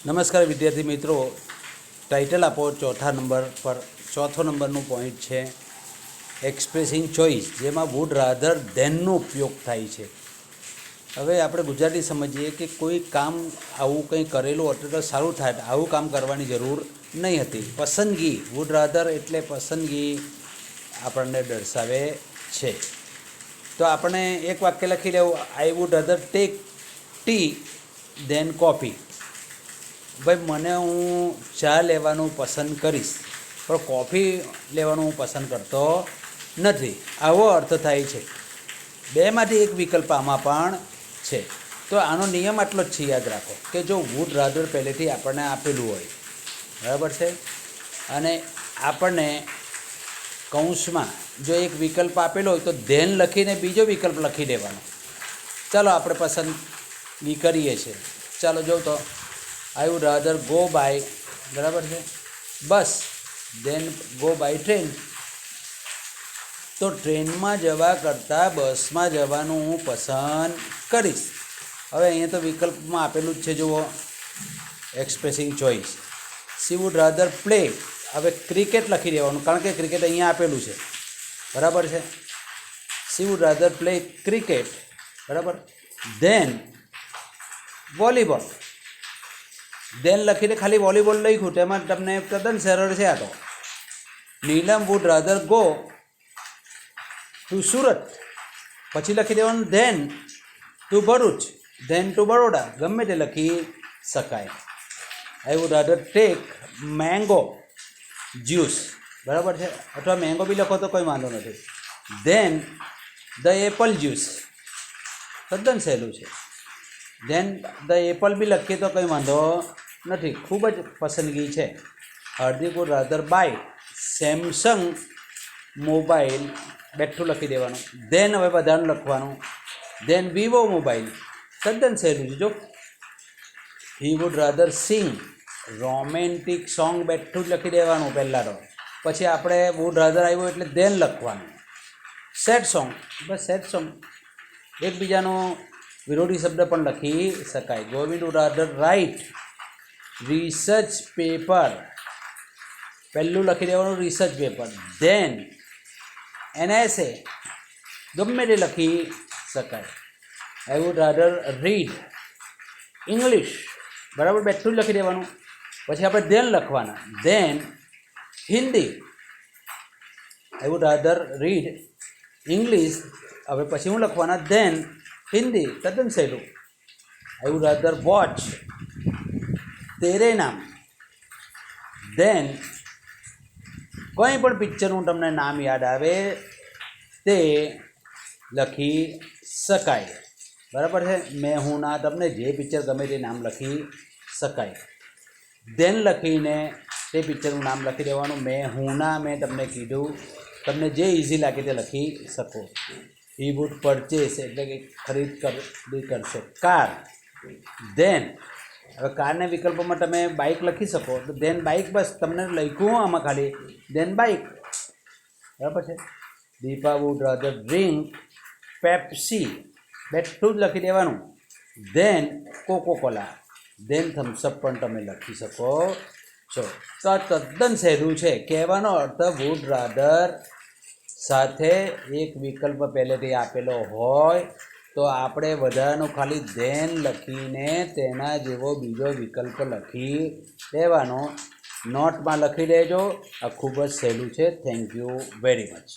નમસ્કાર વિદ્યાર્થી મિત્રો, ટાઇટલ આપો ચોથો નંબરનું પોઈન્ટ છે એક્સપ્રેસિંગ ચોઇસ, જેમાં વુડ રાધર ધેનનો ઉપયોગ થાય છે. હવે આપણે ગુજરાતી સમજીએ કે કોઈ કામ આવું કંઈ કરેલું એટલે તો સારું થાય, આવું કામ કરવાની જરૂર નહીં હતી. પસંદગી, વુડ રાધર એટલે પસંદગી આપણને દર્શાવે છે. તો આપણે એક વાક્ય લખી લેવું, I would rather take tea than coffee. ભાઈ મને હું ચા લેવાનું પસંદ કરીશ, પણ કોફી લેવાનું હું પસંદ કરતો નથી, આવો અર્થ થાય છે. બેમાંથી એક વિકલ્પ આમાં પણ છે. તો આનો નિયમ આટલો જ છે, યાદ રાખો કે જો વુડ રાધર પહેલેથી આપણને આપેલું હોય, બરાબર છે, અને આપણને કૌંસમાં જો એક વિકલ્પ આપેલો હોય તો ધેન લખીને બીજો વિકલ્પ લખી દેવાનો. ચાલો આપણે પસંદગી કરીએ છીએ. ચાલો જો તો I would rather go by, બરાબર છે, bus, than go by train. તો ટ્રેનમાં જવા કરતાં બસમાં જવાનું હું પસંદ કરીશ. હવે અહીંયા તો વિકલ્પમાં આપેલું જ છે, જુઓ, expressing choice. She would rather play, હવે ક્રિકેટ લખી દેવાનું, કારણ કે ક્રિકેટ અહીંયા આપેલું છે, બરાબર છે. She would rather play cricket, બરાબર. ધેન વોલીબોલ, ધેન લખીને ખાલી વોલીબોલ લખ્યું, તેમાં તમને તદ્દન સરળ છે આ તો. Neelam would rather go to Surat, પછી લખી દેવાનું then to Bharuch, then to Baroda, ગમે તે લખી શકાય. I would rather take mango juice, બરાબર છે, અથવા મેંગો બી લખો તો કોઈ વાંધો નથી. ધેન ધ એપલ જ્યુસ, તદ્દન સહેલું છે. ધેન ધ એપલ બી લખીએ તો કંઈ વાંધો નથી, ખૂબ જ પસંદગી છે. Hardik would rather buy Samsung mobile, બેઠું લખી દેવાનું. ધેન હવે બધાનું લખવાનું. ધેન વિવો મોબાઈલ, તદ્દન સહેલું છે. જો he would rather sing romantic song, બેઠું જ લખી દેવાનું પહેલાં તો. પછી આપણે વુડ રાધર આવ્યું એટલે ધેન લખવાનું. સેડ સોંગ, બસ સેડ સોંગ, એકબીજાનો વિરોધી શબ્દ પણ લખી શકાય. Govind would rather write research paper, પહેલું લખી દેવાનું રિસર્ચ પેપર. ધેન એનએસએ, ગમે તે લખી શકાય. I would rather read English, બરાબર, બેઠું જ લખી દેવાનું. પછી આપણે ધેન લખવાના. Then Hindi, I would rather read English, હવે પછી હું લખવાના ધેન હિન્દી, તદ્દન સહેલું. આઈ વુડ રાધર વોચ તેરે નામ, ધેન કંઈ પણ પિક્ચરનું તમને નામ યાદ આવે તે લખી શકાય, બરાબર છે. મેં હું ના, તમને જે પિક્ચર ગમે તે નામ લખી શકાય. ધેન લખીને તે પિક્ચરનું નામ લખી દેવાનું. મેં હું ના, મેં તમને કીધું, તમને જે ઇઝી લાગે તે લખી શકો. હી વુડ પરચેસ એટલે કે ખરીદી કરશે કાર. ધેન હવે કારને વિકલ્પોમાં તમે બાઇક લખી શકો, તો ધેન બાઇક, બસ તમને લખ્યું આમાં ખાલી ધેન બાઇક, બરાબર છે. Deepa would rather drink Pepsi, બેઠું જ લખી દેવાનું. Then Coca Cola, then Thums Up પણ તમે લખી શકો છો. તો આ તદ્દન સહેલું છે. કહેવાનો અર્થ વુડ રાધર સાથે એક વિકલ્પ પહેલેથી આપેલો હોય તો આપણે વધારાનું ખાલી ધેન લખીને તેના જેવો બીજો વિકલ્પ લખી દેવાનો. નોટમાં લખી દેજો. આ ખૂબ જ સહેલું છે. Thank you very much.